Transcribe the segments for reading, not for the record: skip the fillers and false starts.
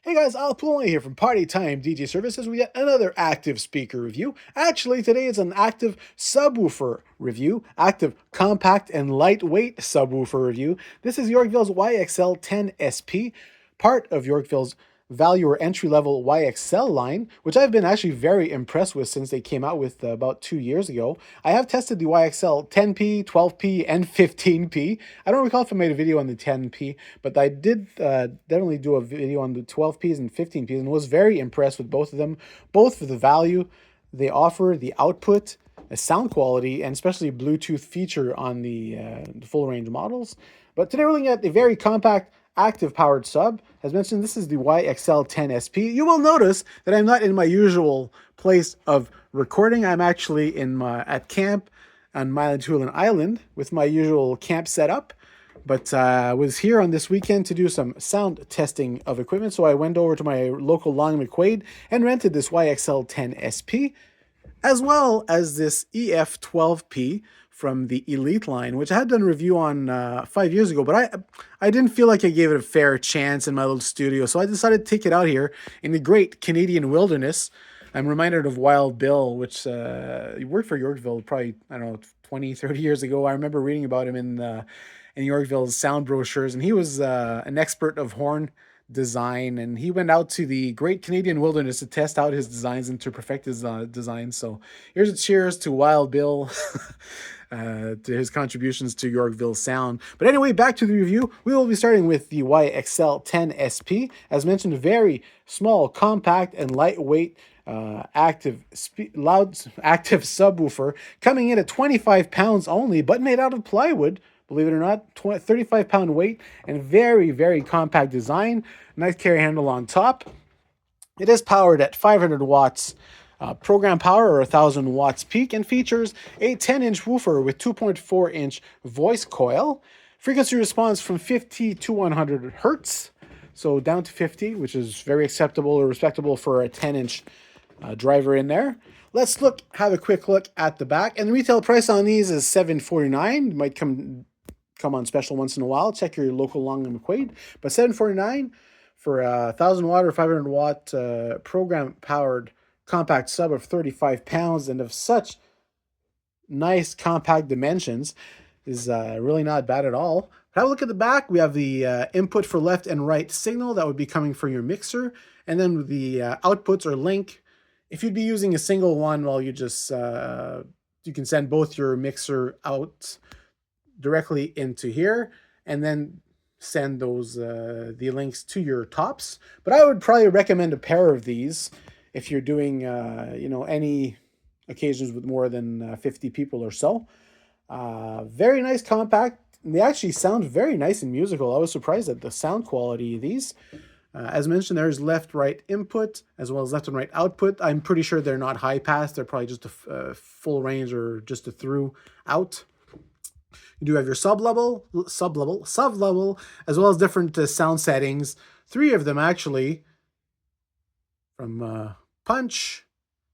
Hey guys, Al Pulling here from Party Time DJ Services. We got another active speaker review. Actually, today is an active subwoofer review, active compact and lightweight subwoofer review. This is Yorkville's YXL10SP, part of Yorkville's value or entry level YXL line, which I've been actually very impressed with since they came out with about 2 years ago. I have tested the YXL 10P, 12P, and 15P. I don't recall if I made a video on the 10P, but I did definitely do a video on the 12Ps and 15Ps and was very impressed with both of them, both for the value they offer, the output, the sound quality, and especially Bluetooth feature on the full range models. But today we're looking at a very compact active powered sub. As mentioned, this is the YXL10SP. You will notice that I'm not in my usual place of recording. I'm actually at camp on Manitoulin Island with my usual camp setup. But I was here on this weekend to do some sound testing of equipment, so I went over to my local Long McQuaid and rented this YXL10SP, as well as this EF12P from the Elite line, which I had done a review on 5 years ago, but I didn't feel like I gave it a fair chance in my little studio, so I decided to take it out here in the great Canadian wilderness. I'm reminded of Wild Bill, which worked for Yorkville probably, I don't know, 20, 30 years ago. I remember reading about him in Yorkville's sound brochures, and he was an expert of horn design, and he went out to the great Canadian wilderness to test out his designs and to perfect his designs. So here's a cheers to Wild Bill. To his contributions to Yorkville sound. But anyway, back to the review. We will be starting with the YXL10SP. As mentioned, very small, compact, and lightweight active subwoofer, coming in at 25 pounds only, but made out of plywood. Believe it or not, 35-pound weight and very, very compact design. Nice carry handle on top. It is powered at 500 watts program power or 1,000 watts peak, and features a 10-inch woofer with 2.4-inch voice coil. Frequency response from 50 to 100 hertz, so down to 50, which is very acceptable or respectable for a 10-inch driver in there. Let's have a quick look at the back. And the retail price on these is $749. Might come on special once in a while. Check your local Long and McQuaid. But $749 for a 1,000 watt or 500 watt program powered compact sub of 35 pounds and of such nice compact dimensions is really not bad at all. But have a look at the back. We have the input for left and right signal that would be coming from your mixer, and then the outputs or link. If you'd be using a single one, well, you just you can send both your mixer out directly into here, and then send those the links to your tops. But I would probably recommend a pair of these if you're doing any occasions with more than 50 people or so. Very nice, compact. They actually sound very nice and musical. I was surprised at the sound quality of these. As mentioned, there's left-right input as well as left and right output. I'm pretty sure they're not high pass. They're probably just a full range or just a through out. You do have your sub level, as well as different sound settings. 3 of them actually, from punch,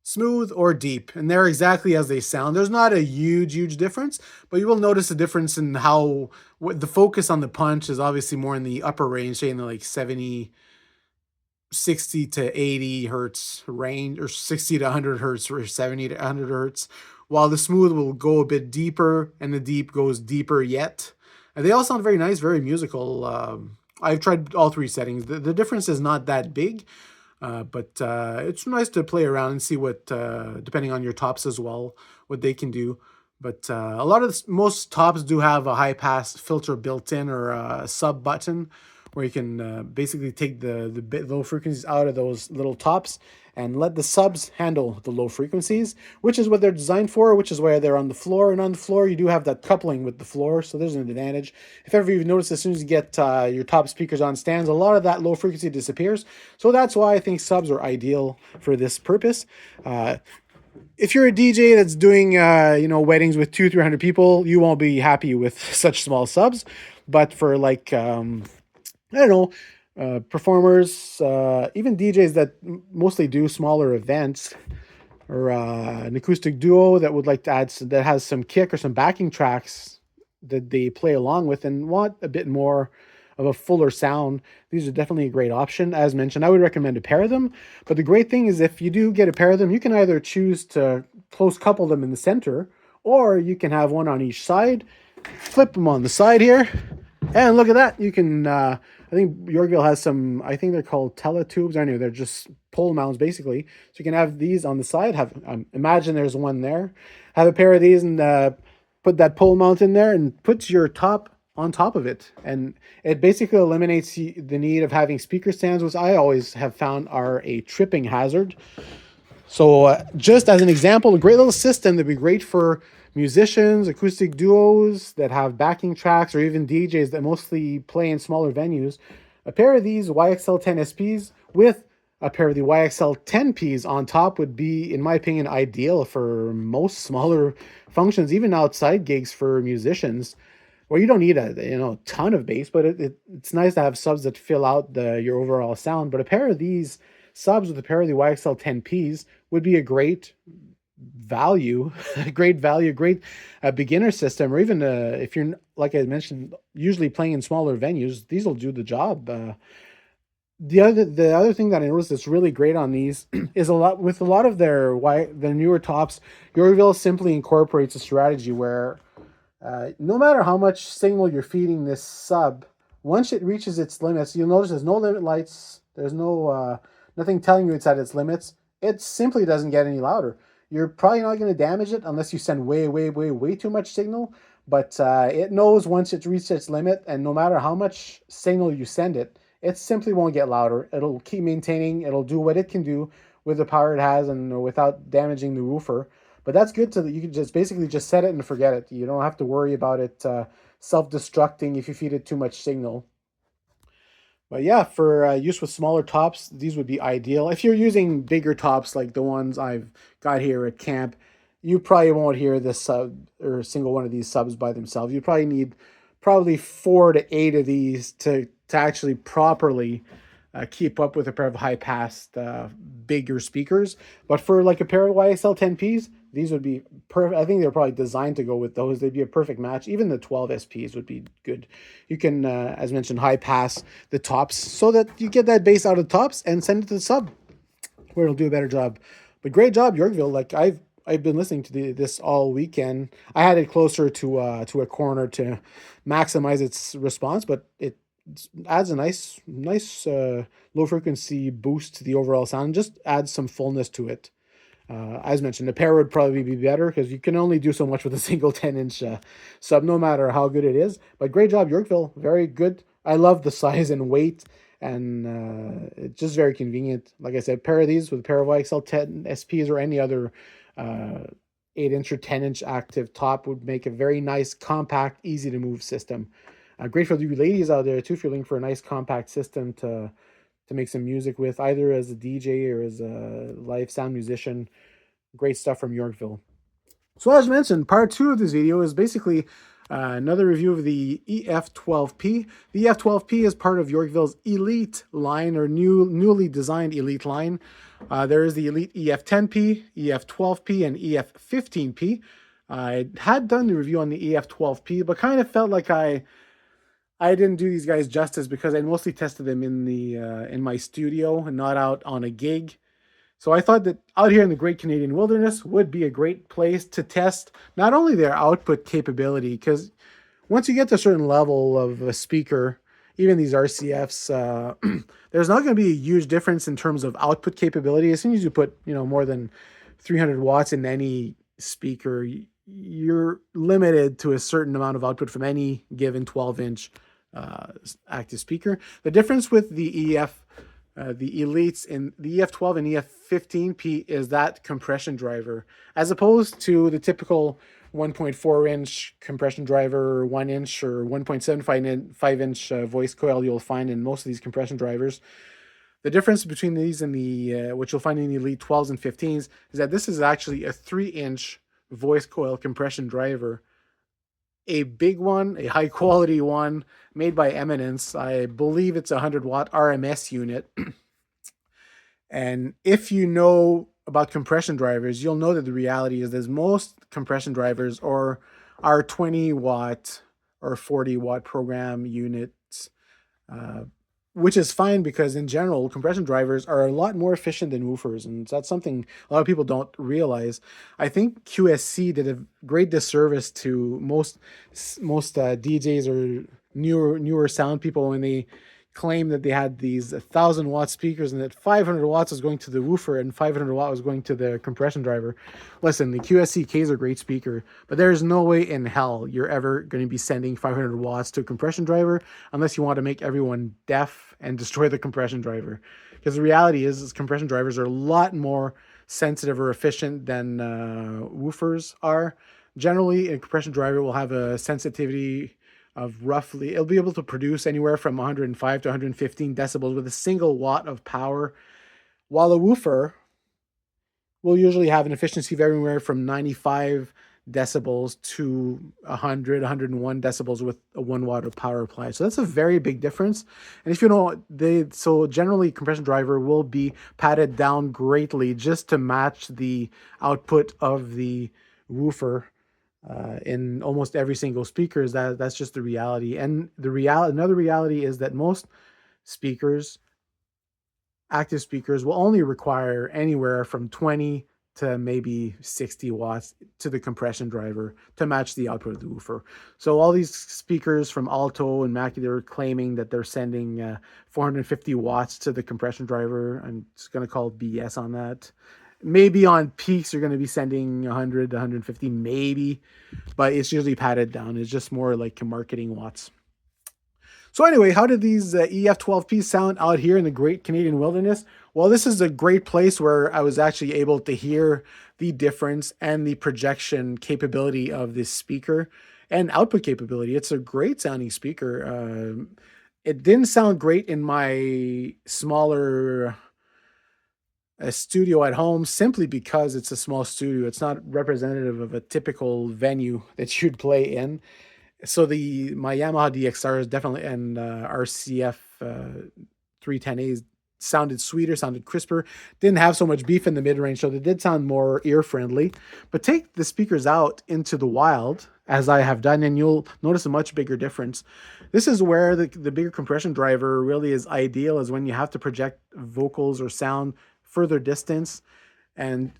smooth, or deep, and they're exactly as they sound. There's not a huge difference, but you will notice a difference in how the focus on the punch is obviously more in the upper range, say in the like 60 to 80 hertz range, or 60 to 100 hertz, or 70 to 100 hertz, while the smooth will go a bit deeper and the deep goes deeper yet. And they all sound very nice, very musical. I've tried all 3 settings. The difference is not that big, but it's nice to play around and see what, depending on your tops as well, what they can do. But most tops do have a high pass filter built in, or a sub button, where you can basically take the low frequencies out of those little tops and let the subs handle the low frequencies, which is what they're designed for, which is why they're on the floor. And on the floor, you do have that coupling with the floor, so there's an advantage. If ever you've noticed, as soon as you get your top speakers on stands, a lot of that low frequency disappears. So that's why I think subs are ideal for this purpose. If you're a DJ that's doing weddings with 200-300 people, you won't be happy with such small subs. But for like I don't know, performers, even DJs that mostly do smaller events, or an acoustic duo that would like to add that has some kick or some backing tracks that they play along with and want a bit more of a fuller sound, these are definitely a great option. As mentioned, I would recommend a pair of them. But the great thing is if you do get a pair of them, you can either choose to close couple them in the center, or you can have one on each side, flip them on the side here, and look at that. You can, I think Yorkville has some, I think they're called teletubes. Anyway, they're just pole mounts basically. So you can have these on the side. Have imagine there's one there. Have a pair of these and put that pole mount in there and put your top on top of it. And it basically eliminates the need of having speaker stands, which I always have found are a tripping hazard. So just as an example, a great little system that'd be great for musicians, acoustic duos that have backing tracks, or even DJs that mostly play in smaller venues. A pair of these YXL10SPs with a pair of the YXL10Ps on top would be, in my opinion, ideal for most smaller functions, even outside gigs for musicians, where you don't need a ton of bass, but it's nice to have subs that fill out your overall sound. But a pair of these subs with a pair of the YXL10Ps would be a great value, great beginner system, or even if you're, like I mentioned, usually playing in smaller venues, these will do the job. The other thing that I noticed that's really great on these is a lot of their newer tops, Yorkville simply incorporates a strategy where no matter how much signal you're feeding this sub, once it reaches its limits, you'll notice there's no limit lights. There's no nothing telling you it's at its limits. It simply doesn't get any louder. You're probably not going to damage it unless you send way too much signal. But it knows once it's reached its limit, and no matter how much signal you send it, it simply won't get louder. It'll keep maintaining. It'll do what it can do with the power it has and without damaging the woofer. But that's good you can just basically just set it and forget it. You don't have to worry about it self-destructing if you feed it too much signal. But yeah, for use with smaller tops, these would be ideal. If you're using bigger tops like the ones I've got here at camp, you probably won't hear this sub or a single one of these subs by themselves. You probably need 4 to 8 of these to actually properly keep up with a pair of high pass bigger speakers. But for like a pair of YXL10Ps, these would be perfect. I think they're probably designed to go with those. They'd be a perfect match. Even the 12SPs would be good. You can, as mentioned, high pass the tops so that you get that bass out of the tops and send it to the sub, where it'll do a better job. But great job, Yorkville. Like I've been listening to this all weekend. I had it closer to a corner to maximize its response, but it adds a nice low frequency boost to the overall sound. Just adds some fullness to it. As mentioned, a pair would probably be better because you can only do so much with a single 10-inch sub, no matter how good it is. But great job, Yorkville. Very good. I love the size and weight, and it's just very convenient. Like I said, pair of these with a pair of YXL10SPs or any other 8-inch or 10-inch active top would make a very nice, compact, easy to move system. Great for you ladies out there too if you're looking for a nice compact system to make some music with, either as a DJ or as a live sound musician. Great stuff from Yorkville. So as mentioned, part 2 of this video is basically another review of the EF12P. The EF12P is part of Yorkville's Elite line, or newly designed Elite line. There is the Elite EF10P, EF12P, and EF15P. I had done the review on the EF12P, but kind of felt like I didn't do these guys justice because I mostly tested them in my studio and not out on a gig. So I thought that out here in the Great Canadian Wilderness would be a great place to test not only their output capability, because once you get to a certain level of a speaker, even these RCFs, there's not going to be a huge difference in terms of output capability. As soon as you put more than 300 watts in any speaker, you're limited to a certain amount of output from any given 12-inch active speaker. The difference with the the Elites in the EF12 and EF15P is that compression driver, as opposed to the typical 1.4-inch compression driver, or 1-inch or 1.75-inch voice coil you'll find in most of these compression drivers. The difference between these and the what you'll find in the Elite 12s and 15s is that this is actually a 3-inch voice coil compression driver, a big one, a high quality one made by Eminence. I believe it's a 100-watt RMS unit. And if you know about compression drivers, you'll know that the reality is that most compression drivers are 20-watt or 40-watt program units. which is fine because in general, compression drivers are a lot more efficient than woofers, and that's something a lot of people don't realize. I think QSC did a great disservice to most DJs or newer sound people when they claimed that they had these 1,000 watt speakers and that 500 watts was going to the woofer and 500 watt was going to the compression driver. Listen, the QSC-K is a great speaker, but there's no way in hell you're ever going to be sending 500 watts to a compression driver unless you want to make everyone deaf and destroy the compression driver. Because the reality is compression drivers are a lot more sensitive or efficient than woofers are. Generally, a compression driver will have a sensitivity of roughly, it'll be able to produce anywhere from 105 to 115 decibels with a single watt of power, while a woofer will usually have an efficiency of anywhere from 95 decibels to 100, 101 decibels with a 1 watt of power applied. So that's a very big difference. And if you know, so generally compression driver will be padded down greatly just to match the output of the woofer in almost every single speaker. That's just the reality. And another reality is that most speakers, active speakers, will only require anywhere from 20 to maybe 60 watts to the compression driver to match the output of the woofer. So all these speakers from Alto and Mackie, they're claiming that they're sending 450 watts to the compression driver. I'm just going to call BS on that. Maybe on peaks, you're going to be sending 100 to 150, maybe, but it's usually padded down. It's just more like marketing watts. So anyway, how did these EF12P sound out here in the Great Canadian Wilderness? Well, this is a great place where I was actually able to hear the difference and the projection capability of this speaker and output capability. It's a great sounding speaker. It didn't sound great in my smaller a studio at home simply because it's a small studio. It's not representative of a typical venue that you'd play in. So my Yamaha DXR is definitely and RCF 310As sounded sweeter, sounded crisper, didn't have so much beef in the mid range, so they did sound more ear friendly. But take the speakers out into the wild, as I have done, and you'll notice a much bigger difference. This is where the bigger compression driver really is ideal, is when you have to project vocals or sound further distance and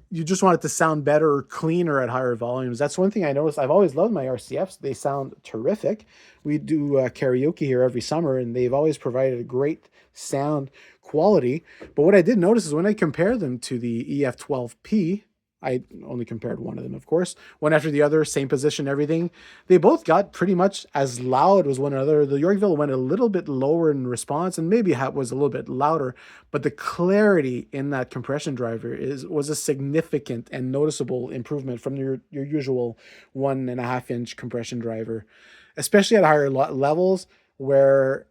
you just want it to sound better or cleaner at higher volumes. That's one thing I noticed. I've always loved my RCFs. They sound terrific. We do karaoke here every summer, and they've always provided a great sound quality. But what I did notice is when I compare them to the EF12P, I only compared one of them, of course, one after the other, same position, everything. They both got pretty much as loud as one another. The Yorkville went a little bit lower in response and maybe was a little bit louder, but the clarity in that compression driver was a significant and noticeable improvement from your usual 1.5 inch compression driver, especially at higher levels where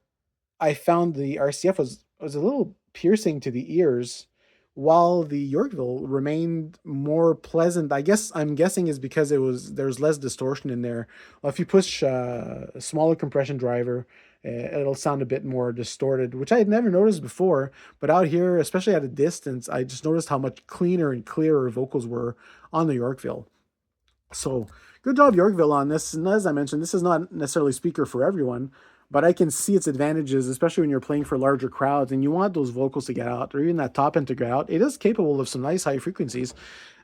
I found the RCF was a little piercing to the ears while the Yorkville remained more pleasant. I'm guessing is because there's less distortion in there. Well, if you push a smaller compression driver, it'll sound a bit more distorted, which I had never noticed before. But out here, especially at a distance, I just noticed how much cleaner and clearer vocals were on the Yorkville. So good job, Yorkville, on this. And as I mentioned, this is not necessarily speaker for everyone, but I can see its advantages, especially when you're playing for larger crowds and you want those vocals to get out, or even that top end to get out. It is capable of some nice high frequencies.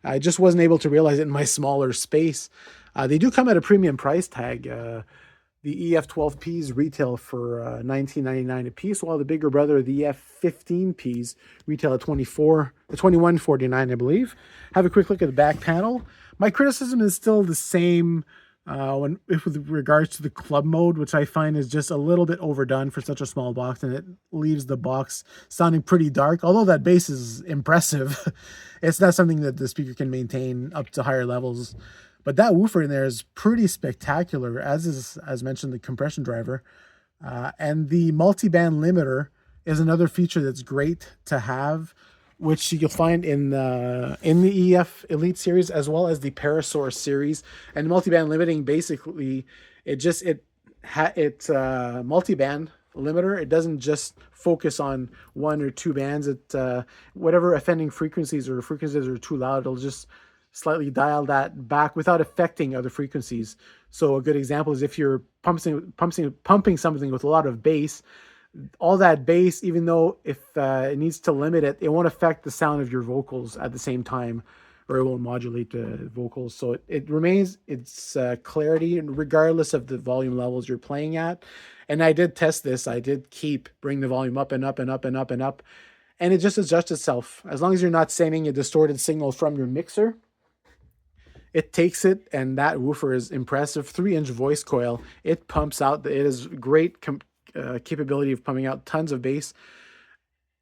I just wasn't able to realize it in my smaller space. They do come at a premium price tag. The EF12Ps retail for $19.99 a piece, while the bigger brother, the EF15Ps, retail at $21.49, I believe. Have a quick look at the back panel. My criticism is still the same with regards to the club mode, which I find is just a little bit overdone for such a small box, and it leaves the box sounding pretty dark. Although that bass is impressive, it's not something that the speaker can maintain up to higher levels. But that woofer in there is pretty spectacular, as mentioned, the compression driver. And the multi-band limiter is another feature that's great to have, which you'll find in the EF Elite series as well as the Parasaur series. And multi-band limiting, basically, it's multi-band limiter. It doesn't just focus on one or two bands. Whatever offending frequencies or frequencies are too loud, it'll just slightly dial that back without affecting other frequencies. So a good example is if you're pumping something with a lot of bass, all that bass, even though if it needs to limit it, it won't affect the sound of your vocals at the same time, or it won't modulate the vocals. So it remains its clarity regardless of the volume levels you're playing at. And I did test this. I did bring the volume up and up and up and up and up, and it just adjusts itself. As long as you're not sending a distorted signal from your mixer, it takes it, and that woofer is impressive. 3-inch voice coil. It pumps out. It has great capability of pumping out tons of bass,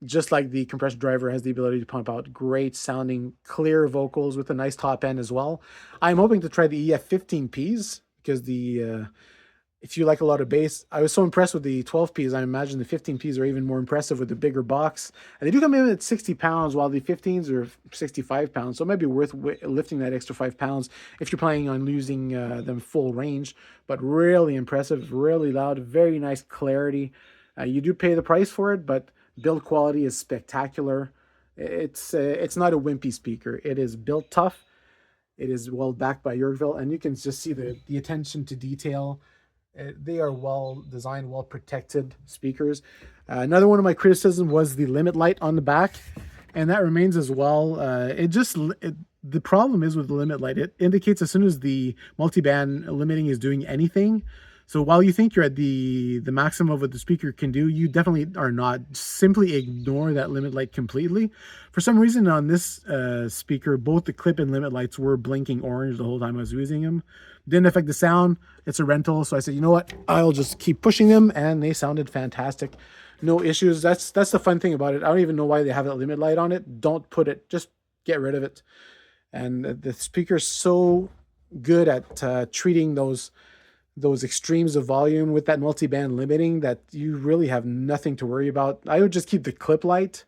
just like the compression driver has the ability to pump out great sounding, clear vocals with a nice top end as well. I'm hoping to try the EF15Ps because if you like a lot of bass, I was so impressed with the 12Ps. I imagine the 15Ps are even more impressive with the bigger box. And they do come in at 60 pounds, while the 15s are 65 pounds. So it might be worth lifting that extra 5 pounds if you're planning on using them full range. But really impressive, really loud, very nice clarity. You do pay the price for it, but build quality is spectacular. It's not a wimpy speaker. It is built tough. It is well backed by Yorkville, and you can just see the attention to detail. They are well designed, well protected speakers. Another one of my criticisms was the limit light on the back, and that remains as well. The problem is with the limit light, it indicates as soon as the multiband limiting is doing anything. So while you think you're at the maximum of what the speaker can do, you definitely are not. Simply ignore that limit light completely. For some reason on this speaker, both the clip and limit lights were blinking orange the whole time I was using them. Didn't affect the sound. It's a rental, so I said, you know what? I'll just keep pushing them, and they sounded fantastic. No issues. That's the fun thing about it. I don't even know why they have that limit light on it. Don't put it. Just get rid of it. And the speaker's so good at treating those extremes of volume with that multi-band limiting that you really have nothing to worry about. I would just keep the clip light,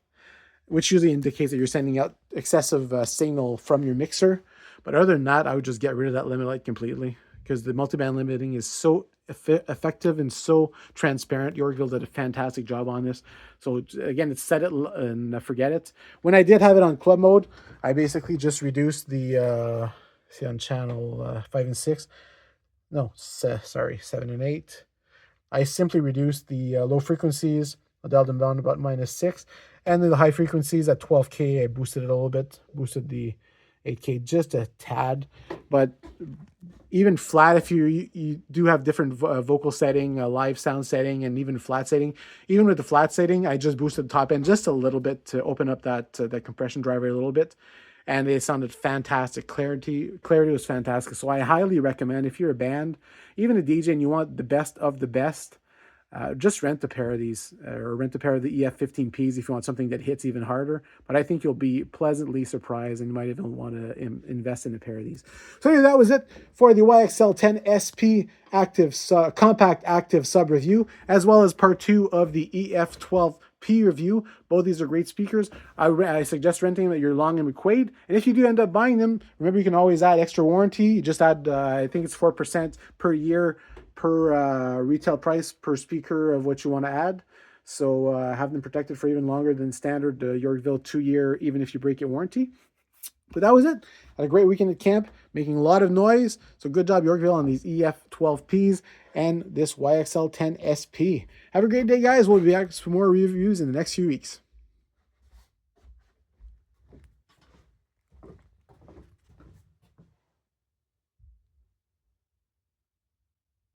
which usually indicates that you're sending out excessive signal from your mixer. But other than that, I would just get rid of that limit light completely, because the multi-band limiting is so effective and so transparent. Yorkville did a fantastic job on this. So again, it's set it and forget it. When I did have it on club mode, I basically just reduced the, see on channel 5 and 6, no, sorry, 7 and 8. I simply reduced the low frequencies. I dialed them down about -6. And then the high frequencies at 12K, I boosted it a little bit. Boosted the 8K just a tad. But even flat, if you do have different vocal setting, live sound setting, and even flat setting. Even with the flat setting, I just boosted the top end just a little bit to open up that compression driver a little bit. And they sounded fantastic. Clarity was fantastic. So I highly recommend, if you're a band, even a DJ, and you want the best of the best, just rent a pair of these, or rent a pair of the EF15Ps if you want something that hits even harder. But I think you'll be pleasantly surprised, and you might even want to invest in a pair of these. So anyway, that was it for the YXL10SP compact active sub review, as well as part 2 of the EF12P review. Both these are great speakers. I suggest renting them at your Long and McQuaid. And if you do end up buying them, remember you can always add extra warranty. You just add, I think it's 4% per year per retail price per speaker of what you want to add. So have them protected for even longer than standard Yorkville 2-year, even if you break your warranty. But that was it. Had a great weekend at camp, making a lot of noise. So good job, Yorkville, on these EF12Ps and this YXL10SP. Have a great day, guys. We'll be back with some more reviews in the next few weeks.